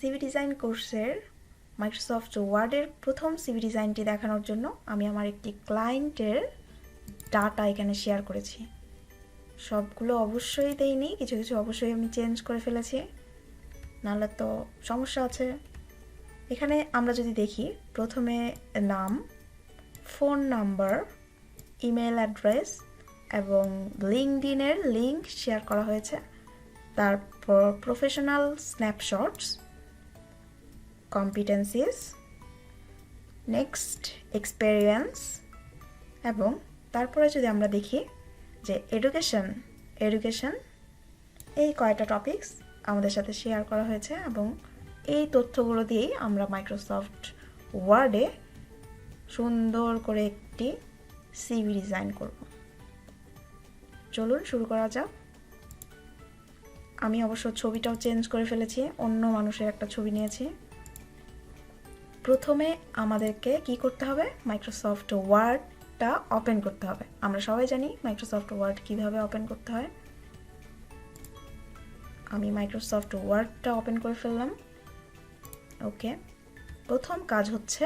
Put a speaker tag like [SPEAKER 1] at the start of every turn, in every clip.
[SPEAKER 1] CV design কোর্সের Microsoft ওয়ার্ডের প্রথম সিভি ডিজাইনটি দেখানোর জন্য আমি আমার একটি ক্লায়েন্টের ডাটা এখানে শেয়ার করেছি। সবগুলো অবশ্যই দেইনি, কিছু কিছু অবশ্যই আমি চেঞ্জ করে ফেলেছি, নাহলে তো সমস্যা আছে। এখানে আমরা যদি দেখি, প্রথমে নাম, ফোন নাম্বার, ইমেল অ্যাড্রেস এবং লিঙ্কডইনের লিঙ্ক শেয়ার করা হয়েছে। তারপর প্রফেশনাল স্ন্যাপশটস, কম্পিটেন্সিস, নেক্সট এক্সপেরিয়েন্স, এবং তারপরে যদি আমরা দেখি যে এডুকেশন এই কয়টা টপিকস আমাদের সাথে শেয়ার করা হয়েছে, এবং এই তথ্যগুলো দিয়েই আমরা মাইক্রোসফট ওয়ার্ডে সুন্দর করে একটি সিভি ডিজাইন করব। চলুন শুরু করা যাক। আমি অবশ্য ছবিটাও চেঞ্জ করে ফেলেছি, অন্য মানুষের একটা ছবি নিয়েছি। প্রথমে আমাদেরকে কি করতে হবে, মাইক্রোসফট ওয়ার্ডটা ওপেন করতে হবে। আমরা সবাই জানি মাইক্রোসফট ওয়ার্ড কিভাবে ওপেন করতে হয়। আমি মাইক্রোসফট ওয়ার্ডটা ওপেন করে ফেললাম। ওকে, প্রথম কাজ হচ্ছে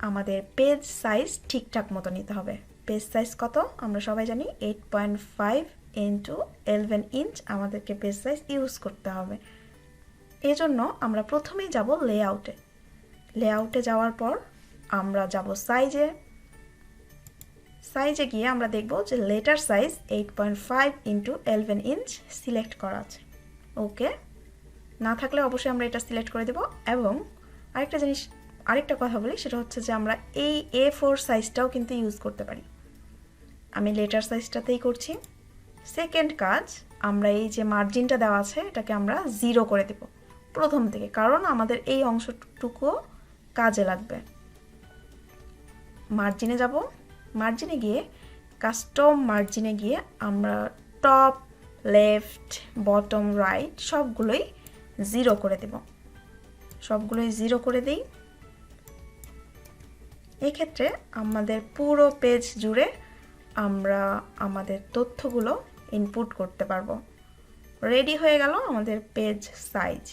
[SPEAKER 1] আমাদের পেজ সাইজ ঠিকঠাক মতো নিতে হবে। পেজ সাইজ কত আমরা সবাই জানি, 8.5 ইন্টু 11 ইঞ্চ আমাদেরকে পেজ সাইজ ইউজ করতে হবে। এজন্য আমরা প্রথমেই যাব লেআউটে যাওয়ার পর আমরা যাব সাইজে গিয়ে আমরা দেখব যে letter size 8.5 into 11 inch select করা আছে। ওকে, না থাকলে অবশ্যই আমরা এটা সিলেক্ট করে দেব। এবং আরেকটা কথা বলি, সেটা হচ্ছে যে আমরা এই A4 সাইজটাও কিন্তু ইউজ করতে পারি। আমি লেটার সাইজটাতেই করছি। সেকেন্ড কাজ, আমরা এই যে মার্জিনটা দেওয়া আছে এটাকে আমরা 0 করে দেব প্রথম থেকে, কারণ আমাদের এই অংশটুকু কাজে লাগবে। মার্জিনে যাব, মার্জিনে গিয়ে কাস্টম মার্জিনে গিয়ে আমরা টপ, লেফট, বটম, রাইট সবগুলোই 0 করে দেব। সবগুলোই 0 করে দিই। এক্ষেত্রে আমাদের পুরো পেজ জুড়ে আমরা আমাদের তথ্যগুলো ইনপুট করতে পারবো। রেডি হয়ে গেল আমাদের পেজ সাইজ।